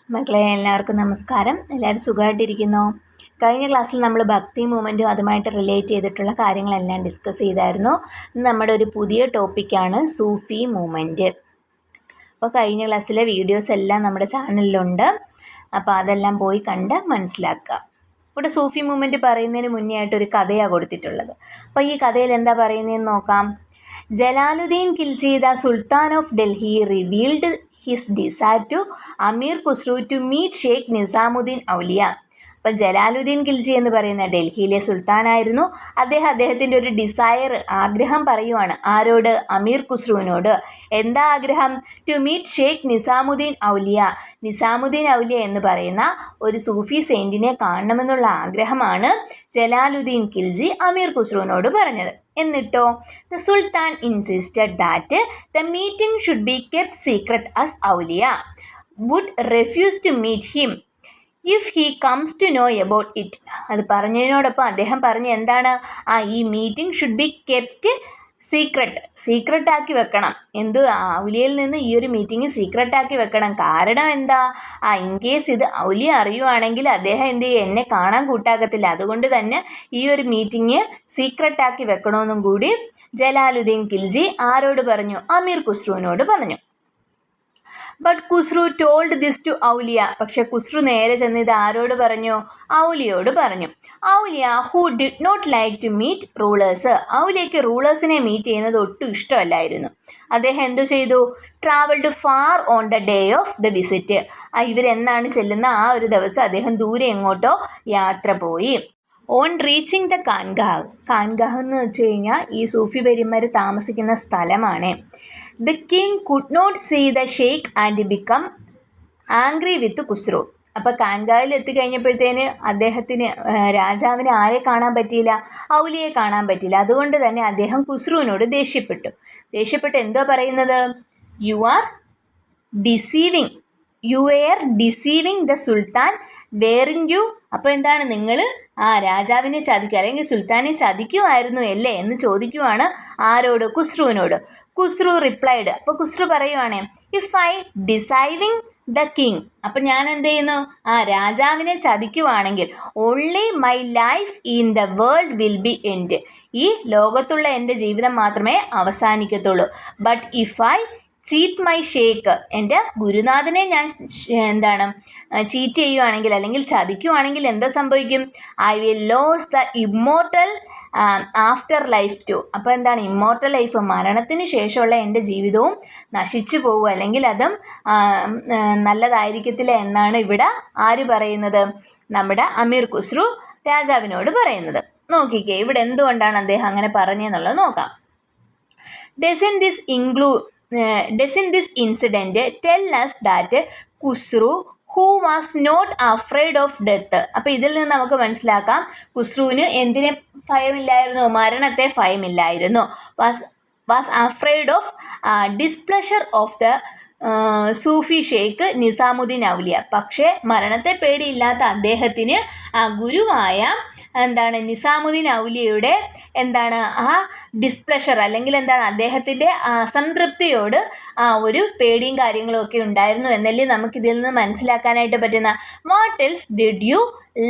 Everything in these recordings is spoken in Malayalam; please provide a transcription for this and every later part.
മക്കളെ എല്ലാവർക്കും നമസ്കാരം. എല്ലാവരും സുഖമായിട്ടിരിക്കുന്നോ? കഴിഞ്ഞ ക്ലാസ്സിൽ നമ്മൾ ഭക്തി മൂവ്മെൻറ്റും അതുമായിട്ട് റിലേറ്റ് ചെയ്തിട്ടുള്ള കാര്യങ്ങളെല്ലാം ഡിസ്കസ് ചെയ്തായിരുന്നു. ഇന്ന് നമ്മുടെ ഒരു പുതിയ ടോപ്പിക്കാണ് സൂഫി മൂവ്മെൻറ്റ്. അപ്പോൾ കഴിഞ്ഞ ക്ലാസ്സിലെ വീഡിയോസ് എല്ലാം നമ്മുടെ ചാനലിലുണ്ട്. അപ്പോൾ അതെല്ലാം പോയി കണ്ട് മനസ്സിലാക്കുക. ഇവിടെ സൂഫി മൂവ്മെൻറ്റ് പറയുന്നതിന് മുന്നേ ആയിട്ടൊരു കഥയാണ് കൊടുത്തിട്ടുള്ളത്. അപ്പോൾ ഈ കഥയിൽ എന്താ പറയുന്നതെന്ന് നോക്കാം. Jalaluddin Khilji the sultan of Delhi revealed his desire to Amir Khusrau to meet Sheikh Nizamuddin Auliya. അപ്പം ജലാലുദ്ദീൻ ഖിൽജി എന്ന് പറയുന്ന ഡൽഹിയിലെ സുൽത്താനായിരുന്നു. അദ്ദേഹത്തിൻ്റെ ഒരു ഡിസയർ, ആഗ്രഹം പറയുവാണ്. ആരോട്? അമീർ ഖുസ്രുവിനോട്. എന്താ ആഗ്രഹം? ടു മീറ്റ് ഷെയ്ഖ് നിസാമുദ്ദീൻ ഔലിയ. നിസാമുദ്ദീൻ ഔലിയ എന്ന് പറയുന്ന ഒരു സൂഫി സെയിൻറ്റിനെ കാണണമെന്നുള്ള ആഗ്രഹമാണ് ജലാലുദ്ദീൻ ഖിൽജി അമീർ ഖുസ്രുവിനോട് പറഞ്ഞത്. എന്നിട്ടോ the sultan insisted that the meeting should be kept secret as Auliya would refuse to meet him if he comes to know about it. അത് പറഞ്ഞതിനോടൊപ്പം അദ്ദേഹം പറഞ്ഞ എന്താണ്? ഈ മീറ്റിംഗ് ഷുഡ് ബി കെപ്റ്റ് സീക്രട്ടാക്കി വെക്കണം. ഔലിയയിൽ നിന്ന് ഈ ഒരു മീറ്റിംഗ് സീക്രട്ടാക്കി വെക്കണം. കാരണം എന്താ? ഇൻ കേസ് ഇത് ഔലിയ അറിയുവാണെങ്കിൽ അദ്ദേഹം എന്ത് ചെയ്യും? എന്നെ കാണാൻ കൂട്ടാക്കത്തില്ല. അതുകൊണ്ട് തന്നെ ഈ ഒരു മീറ്റിംഗ് സീക്രട്ടാക്കി വെക്കണമെന്നും കൂടി ജലാലുദ്ദീൻ ഖിൽജി ആരോട് പറഞ്ഞു? അമീർ ഖുസ്രുവിനോട് പറഞ്ഞു. But Khusrau told this to Auliya. പക്ഷെ ഖുസ്രു നേരെ ചെന്ന് ഇത് ആരോട് പറഞ്ഞു? ഔലിയോട് പറഞ്ഞു. Auliya who did not like to meet rulers. ഔലിയയ്ക്ക് റൂളേഴ്സിനെ മീറ്റ് ചെയ്യുന്നത് ഒട്ടും ഇഷ്ടമല്ലായിരുന്നു. അദ്ദേഹം എന്തു ചെയ്തു? Travelled far on the day of the visit. ഇവരെന്നാണ് ചെല്ലുന്ന ആ ഒരു ദിവസം അദ്ദേഹം ദൂരെ എങ്ങോട്ടോ യാത്ര പോയി. ഓൺ റീച്ചിങ് ദ കാൻഗാഹ് എന്ന് വെച്ച് കഴിഞ്ഞാൽ ഈ സൂഫി വര്യന്മാർ താമസിക്കുന്ന സ്ഥലമാണ്. The king could not see the sheikh and become angry with Khusro. അപ്പോൾ കാൻഗാഹിൽ എത്തിക്കഴിഞ്ഞപ്പോഴത്തേന് രാജാവിന് ആരെ കാണാൻ പറ്റിയില്ല? ഔലിയെ കാണാൻ പറ്റിയില്ല. അതുകൊണ്ട് തന്നെ അദ്ദേഹം ഖുസ്രുവിനോട് ദേഷ്യപ്പെട്ട് എന്തോ പറയുന്നത്? You are deceiving the sultan wherein you. അപ്പോൾ എന്താണ്? നിങ്ങൾ രാജാവിനെ ചതിക്കുക അല്ലെങ്കിൽ സുൽത്താനെ ചതിക്കുമായിരുന്നു അല്ലേ എന്ന് ചോദിക്കുവാണ്. ആരോട്? ഖുസ്രുവിനോട്. ഖുസ്രു റിപ്ലൈഡ്. അപ്പോൾ ഖുസ്രു പറയുവാണ്, if I deceiving the king. അപ്പം ഞാൻ എന്ത് ചെയ്യുന്നു? രാജാവിനെ ചതിക്കുവാണെങ്കിൽ only my life in the world will be end. ഈ ലോകത്തുള്ള എൻ്റെ ജീവിതം മാത്രമേ അവസാനിക്കത്തുള്ളൂ. But if I cheat my sheikh, എൻ്റെ ഗുരുനാഥനെ ഞാൻ ചീറ്റ് ചെയ്യുവാണെങ്കിൽ അല്ലെങ്കിൽ ചതിക്കുവാണെങ്കിൽ എന്താ സംഭവിക്കും? I will lose the immortal afterlife too. അപ്പോൾ എന്താണ്? ഇമ്മോർട്ടൽ ലൈഫ്, മരണത്തിന് ശേഷമുള്ള എൻ്റെ ജീവിതവും നശിച്ചു പോകും, അല്ലെങ്കിൽ അതും നല്ലതായിരിക്കത്തില്ല എന്നാണ് ഇവിടെ ആര് പറയുന്നത്? നമ്മുടെ അമീർ ഖുസ്രു രാജാവിനോട് പറയുന്നത്. നോക്കിക്കേ ഇവിടെ എന്തുകൊണ്ടാണ് അദ്ദേഹം അങ്ങനെ പറഞ്ഞതെന്നുള്ളത് നോക്കാം. Doesn't this incident tell us that Khusrau who was not afraid of death. അപ്പോൾ ഇതിൽ നിന്ന് നമുക്ക് മനസ്സിലാക്കാം ഖുസ്രുവിന് എന്തിനെ ഭയമില്ലായിരുന്നു? മരണത്തെ ഭയമില്ലായിരുന്നു. was afraid of displeasure of the സൂഫി ഷെയ്ഖ് നിസാമുദ്ദീൻ ഔലിയ. പക്ഷേ മരണത്തെ പേടിയില്ലാത്ത അദ്ദേഹത്തിന് ഗുരുവായ നിസാമുദ്ദീൻ ഔലിയയുടെ ഡിസ്പ്ലഷർ അല്ലെങ്കിൽ അദ്ദേഹത്തിൻ്റെ അസംതൃപ്തിയോട് ഒരു പേടിയും കാര്യങ്ങളും ഒക്കെ ഉണ്ടായിരുന്നു എന്നല്ലേ നമുക്കിതിൽ നിന്ന് മനസ്സിലാക്കാനായിട്ട് പറ്റുന്ന. What else did you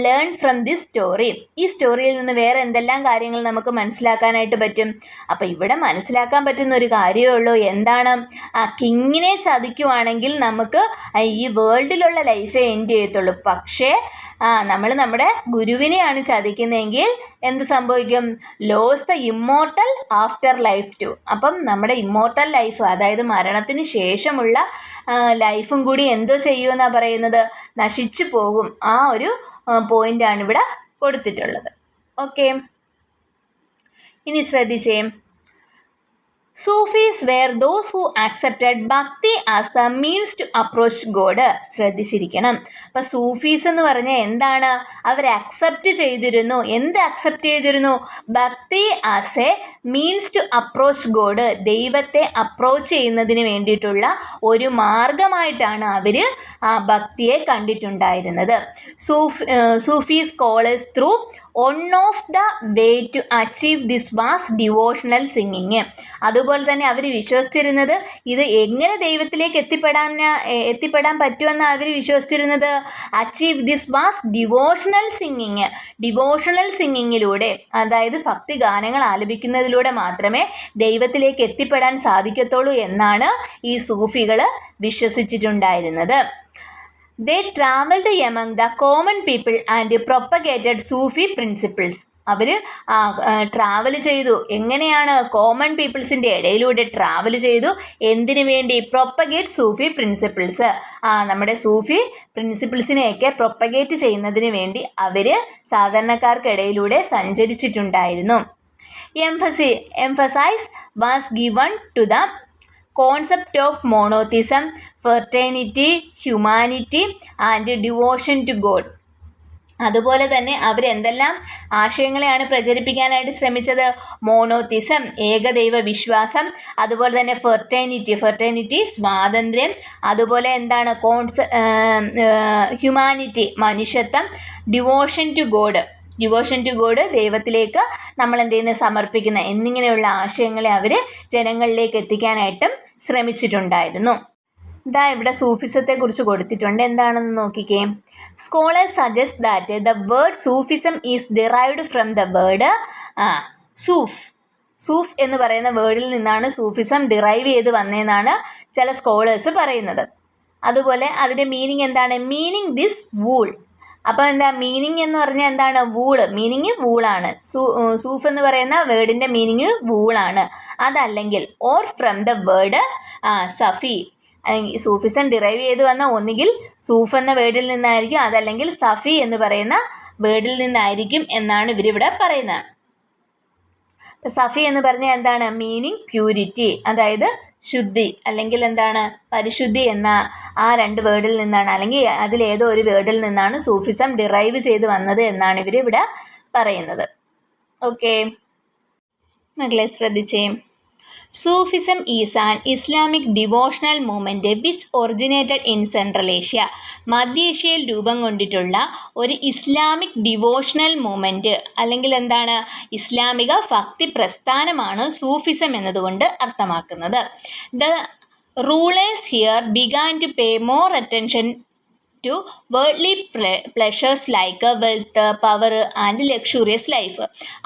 learn from this story. ഈ സ്റ്റോറിയിൽ നിന്ന് വേറെ എന്തെല്ലാം കാര്യങ്ങൾ നമുക്ക് മനസ്സിലാക്കാനായിട്ട് പറ്റും? അപ്പോൾ ഇവിടെ മനസ്സിലാക്കാൻ പറ്റുന്ന ഒരു കാര്യമേ ഉള്ളൂ. എന്താണ്? കിങ്ങിനെ ചതിക്കുവാണെങ്കിൽ നമുക്ക് ഈ വേൾഡിലുള്ള ലൈഫേ എൻഡ് ചെയ്യത്തുള്ളൂ. പക്ഷേ നമ്മൾ നമ്മുടെ ഗുരുവിനെയാണ് ചതിക്കുന്നതെങ്കിൽ എന്ത് സംഭവിക്കും? Lose the immortal afterlife too. അപ്പം നമ്മുടെ ഇമ്മോർട്ടൽ ലൈഫ്, അതായത് മരണത്തിന് ശേഷമുള്ള ലൈഫും കൂടി എന്തോ ചെയ്യുമെന്നാണ് പറയുന്നത്? നശിച്ചു പോകും. ആ ഒരു പോയിൻ്റാണ് ഇവിടെ കൊടുത്തിട്ടുള്ളത്. ഓക്കെ, ഇനി ശ്രദ്ധിച്ചേ. Sufis were those who accepted bhakti as the means to approach God. ശ്രദ്ധിച്ചിരിക്കണം. അപ്പം സൂഫീസ് എന്ന് പറഞ്ഞാൽ എന്താണ്? അവർ അക്സെപ്റ്റ് ചെയ്തിരുന്നു. എന്ത് അക്സെപ്റ്റ് ചെയ്തിരുന്നു? Bhakti as a means to approach God, ദൈവത്തെ അപ്രോച്ച് ചെയ്യുന്നതിന് വേണ്ടിയിട്ടുള്ള ഒരു മാർഗമായിട്ടാണ് അവർ ആ ഭക്തിയെ കണ്ടിട്ടുണ്ടായിരുന്നത്. Sufi scholars through one of the way to achieve this was devotional singing. അതുപോലെ തന്നെ അവർ വിശ്വസിച്ചിരുന്നത് ഇത് എങ്ങനെ ദൈവത്തിലേക്ക് എത്തിപ്പെടാൻ പറ്റുമെന്ന് അവർ വിശ്വസിച്ചിരുന്നത് achieve this was devotional singing. Devotional സിംഗിങ്ങിലൂടെ, അതായത് ഭക്തി ഗാനങ്ങൾ ആലപിക്കുന്നതിലൂടെ മാത്രമേ ദൈവത്തിലേക്ക് എത്തിപ്പെടാൻ സാധിക്കത്തുള്ളൂ എന്നാണ് ഈ സൂഫികൾ വിശ്വസിച്ചിട്ടുണ്ടായിരുന്നത്. They traveled among the common people and propagated Sufi principles. അവർ ട്രാവൽ ചെയ്തു. എങ്ങനെയാണ്? കോമൺ പീപ്പിൾസിൻ്റെ ഇടയിലൂടെ ട്രാവൽ ചെയ്തു. എന്തിനു വേണ്ടി? Propagate Sufi principles. നമ്മുടെ സൂഫി പ്രിൻസിപ്പിൾസിനെയൊക്കെ പ്രൊപ്പഗേറ്റ് ചെയ്യുന്നതിന് വേണ്ടി അവർ സാധാരണക്കാർക്കിടയിലൂടെ സഞ്ചരിച്ചിട്ടുണ്ടായിരുന്നു. Emphasize was given to the concept of monotheism, fraternity, humanity and devotion to God. അതുപോലെ തന്നെ അവരെന്തെല്ലാം ആശയങ്ങളെയാണ് പ്രചരിപ്പിക്കാനായിട്ട് ശ്രമിച്ചത്? മോണോത്തിസം, ഏകദൈവ വിശ്വാസം, അതുപോലെ തന്നെ ഫെർട്ടേണിറ്റി സ്വാതന്ത്ര്യം, അതുപോലെ എന്താണ് ഹ്യൂമാനിറ്റി മനുഷ്യത്വം, ഡിവോഷൻ ടു ഗോഡ് ദൈവത്തിലേക്ക് നമ്മൾ സമർപ്പിക്കുന്ന എന്നിങ്ങനെയുള്ള ആശയങ്ങളെ അവർ ജനങ്ങളിലേക്ക് എത്തിക്കാനായിട്ടും ശ്രമിച്ചിട്ടുണ്ടായിരുന്നു. ഇതാ ഇവിടെ സൂഫിസത്തെക്കുറിച്ച് കൊടുത്തിട്ടുണ്ട്. എന്താണെന്ന് നോക്കിക്കേ. Scholars suggest that the word Sufism is derived from the word സൂഫ് എന്ന് പറയുന്ന വേർഡിൽ നിന്നാണ് സൂഫിസം ഡിറൈവ് ചെയ്ത് വന്നതെന്നാണ് ചില സ്കോളേഴ്സ് പറയുന്നത്. അതുപോലെ അതിൻ്റെ മീനിങ് എന്താണ്? Meaning this wool. അപ്പോൾ എന്താ മീനിങ് എന്ന് പറഞ്ഞാൽ എന്താണ്? വൂള്. മീനിങ് വൂളാണ്. സൂഫ് എന്ന് പറയുന്ന വേർഡിൻ്റെ മീനിങ് വൂളാണ്. അതല്ലെങ്കിൽ ഓർ ഫ്രം ദ വേർഡ് സഫി. സൂഫിസം ഡിറൈവ് ചെയ്ത് വന്ന ഒന്നുകിൽ സൂഫ് എന്ന വേർഡിൽ നിന്നായിരിക്കും, അതല്ലെങ്കിൽ സഫി എന്ന് പറയുന്ന വേർഡിൽ നിന്നായിരിക്കും എന്നാണ് ഇവരിവിടെ പറയുന്നത്. സഫി എന്ന് പറഞ്ഞാൽ എന്താണ്? മീനിങ് പ്യൂരിറ്റി, അതായത് ശുദ്ധി അല്ലെങ്കിൽ എന്താണ് പരിശുദ്ധി എന്ന ആ രണ്ട് വേർഡിൽ നിന്നാണ്, അല്ലെങ്കിൽ അതിലേതോ ഒരു വേർഡിൽ നിന്നാണ് സൂഫിസം ഡിറൈവ് ചെയ്ത് വന്നത് എന്നാണ് ഇവരിവിടെ പറയുന്നത്. ഓക്കെ, മക്കളെ ശ്രദ്ധിച്ചേ. Sufism is an Islamic devotional movement which originated in Central Asia. മധ്യേഷ്യയിൽ രൂപം കൊണ്ടിട്ടുള്ള ഒരു ഇസ്ലാമിക് ഡിവോഷണൽ മൂവ്മെൻറ്റ് അല്ലെങ്കിൽ എന്താണ് ഇസ്ലാമിക ഭക്തി പ്രസ്ഥാനമാണ് സൂഫിസം എന്നതുകൊണ്ട് അർത്ഥമാക്കുന്നത്. The rulers here began to pay more attention to worldly pleasures like wealth, power and luxurious life.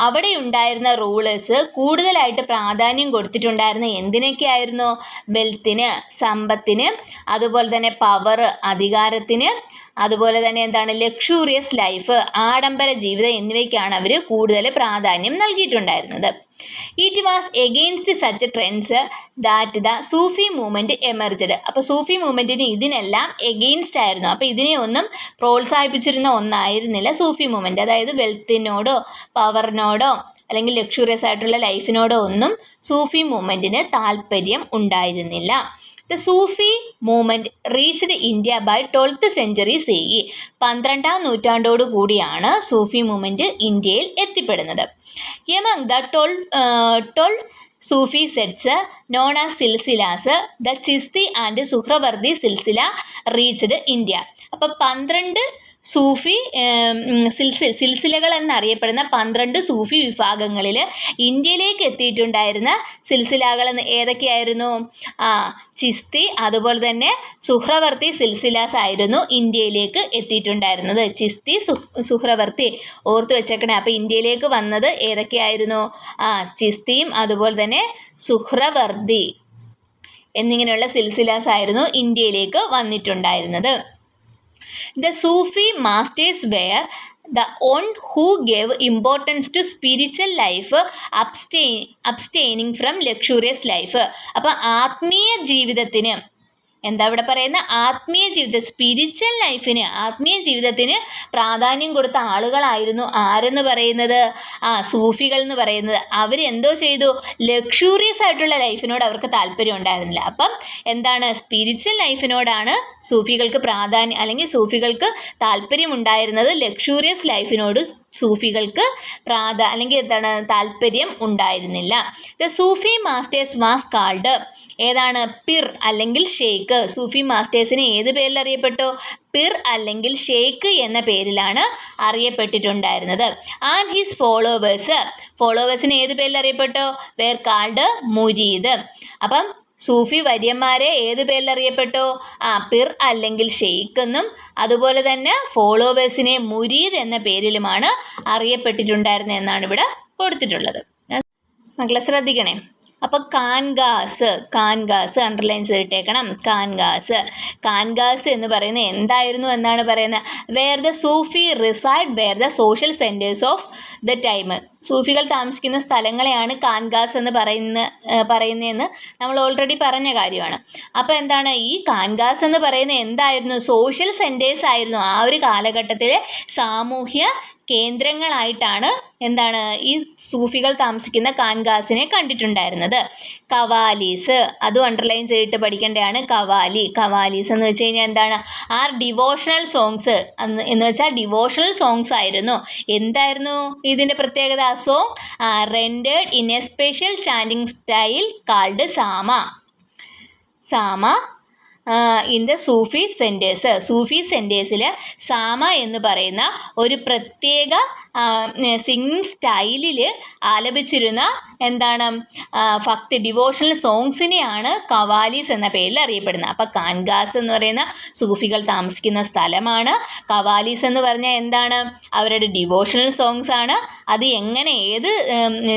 അവിടെ ഉണ്ടായിരുന്ന റൂളേഴ്സ് കൂടുതലായിട്ട് പ്രാധാന്യം കൊടുത്തിട്ടുണ്ടായിരുന്ന എന്തിനൊക്കെയായിരുന്നു? വെൽത്തിന്, സമ്പത്തിന്, അതുപോലെ തന്നെ പവർ, അധികാരത്തിന്, അതുപോലെ തന്നെ എന്താണ് ലക്ഷൂറിയസ് ലൈഫ്, ആഡംബര ജീവിതം എന്നിവയ്ക്കാണ് അവർ കൂടുതൽ പ്രാധാന്യം നൽകിയിട്ടുണ്ടായിരുന്നത്. It was against such trends that the Sufi movement emerged. അപ്പോൾ സൂഫി മൂവ്മെൻറ്റിന് ഇതിനെല്ലാം എഗെയിൻസ്റ്റ് ആയിരുന്നു. അപ്പോൾ ഇതിനെ ഒന്നും പ്രോത്സാഹിപ്പിച്ചിരുന്ന ഒന്നായിരുന്നില്ല സൂഫി മൂവ്മെൻറ്റ്. അതായത് വെൽത്തിനോടോ പവറിനോടോ അല്ലെങ്കിൽ ലക്ഷൂറിയസ് ആയിട്ടുള്ള ലൈഫിനോടോ ഒന്നും സൂഫി മൂവ്മെൻറ്റിന് താല്പര്യം ഉണ്ടായിരുന്നില്ല. The Sufi movement reached India by 12th century CE. 12ാം നൂറ്റാണ്ടോടു കൂടിയാണ് സൂഫി മൂവ്മെൻറ്റ് ഇന്ത്യയിൽ എത്തിപ്പെടുന്നത്. Among the 12 Sufi sects known as silsilas, the Chishti and Suhrawardi silsila reached India. അപ്പോൾ 12 സൂഫി സിൽസിലകൾ എന്നറിയപ്പെടുന്ന 12 സൂഫി വിഭാഗങ്ങളിൽ ഇന്ത്യയിലേക്ക് എത്തിയിട്ടുണ്ടായിരുന്ന സിൽസിലകൾ ഏതൊക്കെയായിരുന്നു? ചിസ്തി, അതുപോലെ തന്നെ സുഹ്രവർത്തി സിൽസിലാസ് ആയിരുന്നു ഇന്ത്യയിലേക്ക് എത്തിയിട്ടുണ്ടായിരുന്നത്. ചിസ്തി, സുഹ്രവർത്തി ഓർത്ത് വെച്ചേക്കണേ. അപ്പോൾ ഇന്ത്യയിലേക്ക് വന്നത് ഏതൊക്കെയായിരുന്നു? ചിസ്തിയും അതുപോലെ തന്നെ സുഹ്രവർത്തി എന്നിങ്ങനെയുള്ള സിൽസിലാസ് ആയിരുന്നു ഇന്ത്യയിലേക്ക് വന്നിട്ടുണ്ടായിരുന്നത്. The Sufi masters were the one who gave importance to spiritual life, abstaining from luxurious life. അപ്പോൾ ആത്മീയ ജീവിതത്തിന് എന്താ ഇവിടെ പറയുന്ന? ആത്മീയ ജീവിതം, സ്പിരിച്വൽ ലൈഫിന്, ആത്മീയ ജീവിതത്തിന് പ്രാധാന്യം കൊടുത്ത ആളുകളായിരുന്നു ആരെന്ന് പറയുന്നത്? സൂഫികൾ എന്ന് പറയുന്നത്. അവർ എന്തോ ചെയ്തു? ലക്ഷൂറിയസ് ആയിട്ടുള്ള ലൈഫിനോട് അവർക്ക് താല്പര്യം ഉണ്ടായിരുന്നില്ല. അപ്പം എന്താണ്? സ്പിരിച്വൽ ലൈഫിനോടാണ് സൂഫികൾക്ക് പ്രാധാന്യം അല്ലെങ്കിൽ സൂഫികൾക്ക് താല്പര്യം ഉണ്ടായിരുന്നത്. ലക്ഷൂറിയസ് ലൈഫിനോട് സൂഫികൾക്ക് അല്ലെങ്കിൽ എന്താണ് താല്പര്യം ഉണ്ടായിരുന്നില്ല. The Sufi masters was called ഏതാണ്? പിർ അല്ലെങ്കിൽ ഷെയ്ഖ്. സൂഫി മാസ്റ്റേഴ്സിനെ ഏത് പേരിൽ അറിയപ്പെട്ടു? പിർ അല്ലെങ്കിൽ ഷെയ്ഖ് എന്ന പേരിലാണ് അറിയപ്പെട്ടിട്ടുണ്ടായിരുന്നത്. ആൻഡ് ഹിസ് ഫോളോവേഴ്സിനെ ഏത് പേരിൽ അറിയപ്പെട്ടു? വേർ കാൾഡ് മുരീദ്. അപ്പം സൂഫി വര്യന്മാരെ ഏത് പേരിൽ അറിയപ്പെട്ടു? പിർ അല്ലെങ്കിൽ ഷെയ്ഖ് എന്നും അതുപോലെ തന്നെ ഫോളോവേഴ്സിനെ മുരീദ് എന്ന പേരിലുമാണ് അറിയപ്പെട്ടിട്ടുണ്ടായിരുന്നത് എന്നാണ് ഇവിടെ കൊടുത്തിട്ടുള്ളത്. മക്കളെ ശ്രദ്ധിക്കണേ. അപ്പോൾ കാൻഗാസ് അണ്ടർലൈൻ ചെയ്തിട്ടേക്കണം. കാൻഗാസ് എന്ന് പറയുന്നത് എന്തായിരുന്നു എന്നാണ് പറയുന്നത്? Where the Sufi reside, were the social centres of the time. സൂഫികൾ താമസിക്കുന്ന സ്ഥലങ്ങളെയാണ് കാൻഗാസ് എന്ന് പറയുന്നതെന്ന് നമ്മൾ ഓൾറെഡി പറഞ്ഞ കാര്യമാണ്. അപ്പോൾ എന്താണ് ഈ കാൻഗാസ് എന്ന് പറയുന്നത് എന്തായിരുന്നു? സോഷ്യൽ സെൻറ്റേഴ്സ് ആയിരുന്നു. ആ ഒരു കാലഘട്ടത്തിലെ സാമൂഹ്യ കേന്ദ്രങ്ങളായിട്ടാണ് എന്താണ് ഈ സൂഫികൾ താമസിക്കുന്ന കാൻഗാസിനെ കണ്ടിട്ടുണ്ടായിരുന്നത്. കവാലീസ് അതും അണ്ടർലൈൻ ചെയ്തിട്ട് പഠിക്കേണ്ടതാണ്. കവാലീസ് എന്ന് വെച്ച് കഴിഞ്ഞാൽ എന്താണ്? ആർ ഡിവോഷണൽ സോങ്സ് എന്ന് വെച്ചാൽ ഡിവോഷണൽ സോങ്സ് ആയിരുന്നു. എന്തായിരുന്നു ഇതിൻ്റെ പ്രത്യേകത? Song rendered in a special chanting style called സാമ ഇൻ ദ സൂഫി സെൻറ്റേഴ്സിൽ സാമ എന്ന് പറയുന്ന ഒരു പ്രത്യേക സിംഗിങ് സ്റ്റൈലിൽ ആലപിച്ചിരുന്ന എന്താണ് ഡിവോഷണൽ സോങ്സിനെയാണ് കവാലീസ് എന്ന പേരിൽ അറിയപ്പെടുന്നത്. അപ്പോൾ കാൻഗാസ് എന്ന് പറയുന്ന സൂഫികൾ താമസിക്കുന്ന സ്ഥലമാണ്. കവാലീസ് എന്ന് പറഞ്ഞാൽ എന്താണ്? അവരുടെ ഡിവോഷണൽ സോങ്സ് ആണ്. അത് ഏത്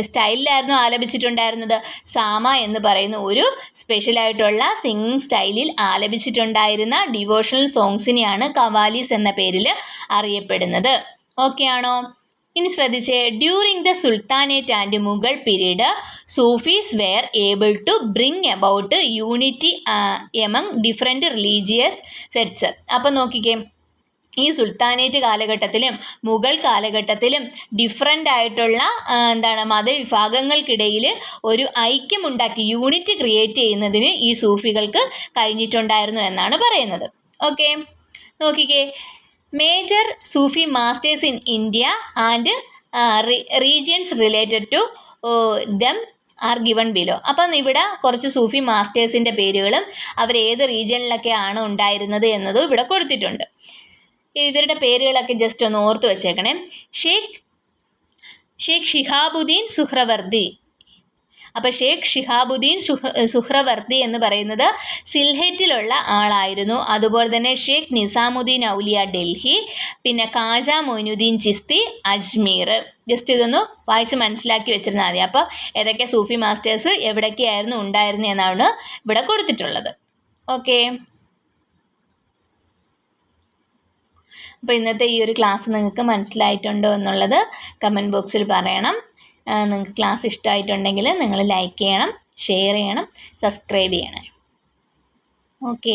സ്റ്റൈലിലായിരുന്നു ആലപിച്ചിട്ടുണ്ടായിരുന്നത്? സാമ എന്ന് പറയുന്ന ഒരു സ്പെഷ്യലായിട്ടുള്ള സിംഗിങ് സ്റ്റൈലിൽ ആലപിച്ചിട്ടുണ്ടായിരുന്ന ഡിവോഷണൽ സോങ്സിനെയാണ് കവാലീസ് എന്ന പേരിൽ അറിയപ്പെടുന്നത്. ഓക്കെ ആണോ? ഇനി ശ്രദ്ധിച്ചേ. During the sultanate and Mughal period Sufis were able to bring about unity among different religious sects. അപ്പം നോക്കിക്കേ, ഈ സുൽത്താനേറ്റ് കാലഘട്ടത്തിലും മുഗൾ കാലഘട്ടത്തിലും ഡിഫറെൻ്റ് ആയിട്ടുള്ള മതവിഭാഗങ്ങൾക്കിടയിൽ ഒരു ഐക്യമുണ്ടാക്കി യൂണിറ്റ് ക്രിയേറ്റ് ചെയ്യുന്നതിന് ഈ സൂഫികൾക്ക് കഴിഞ്ഞിട്ടുണ്ടായിരുന്നു എന്നാണ് പറയുന്നത്. ഓക്കെ, നോക്കിക്കേ. Major Sufi masters in India and regions related to them are given below. അപ്പം ഇവിടെ കുറച്ച് സൂഫി മാസ്റ്റേഴ്സിൻ്റെ പേരുകളും അവർ ഏത് റീജിയനിലൊക്കെയാണ് ഉണ്ടായിരുന്നത് എന്നതും ഇവിടെ കൊടുത്തിട്ടുണ്ട്. ഇവരുടെ പേരുകളൊക്കെ ജസ്റ്റ് ഒന്ന് ഓർത്ത് വെച്ചേക്കണേ. ഷേഖ് ഷിഹാബുദ്ദീൻ സുഹ്രവർദി. അപ്പോൾ ഷേഖ് ഷിഹാബുദ്ദീൻ സുഹ്രവർദി എന്ന് പറയുന്നത് സിൽഹറ്റിലുള്ള ആളായിരുന്നു. അതുപോലെ തന്നെ ഷേഖ് നിസാമുദ്ദീൻ ഔലിയ ഡൽഹി, പിന്നെ ഖാജ മൊയിനുദ്ദീൻ ചിസ്തി അജ്മീർ. ജസ്റ്റ് ഇതൊന്ന് വായിച്ച് മനസ്സിലാക്കി വെച്ചിരുന്നാൽ മതി. അപ്പോൾ ഏതൊക്കെ സൂഫി മാസ്റ്റേഴ്സ് എവിടെയൊക്കെയായിരുന്നു ഉണ്ടായിരുന്നത് എന്നാണ് ഇവിടെ കൊടുത്തിട്ടുള്ളത്. ഓക്കെ, അപ്പോൾ ഇന്നത്തെ ഈ ഒരു ക്ലാസ് നിങ്ങൾക്ക് മനസ്സിലായിട്ടുണ്ടോ എന്നുള്ളത് കമൻറ്റ് ബോക്സിൽ പറയണം. നിങ്ങൾക്ക് ക്ലാസ് ഇഷ്ടമായിട്ടുണ്ടെങ്കിൽ നിങ്ങൾ ലൈക്ക് ചെയ്യണം, ഷെയർ ചെയ്യണം, സബ്സ്ക്രൈബ് ചെയ്യണം. ഓക്കെ.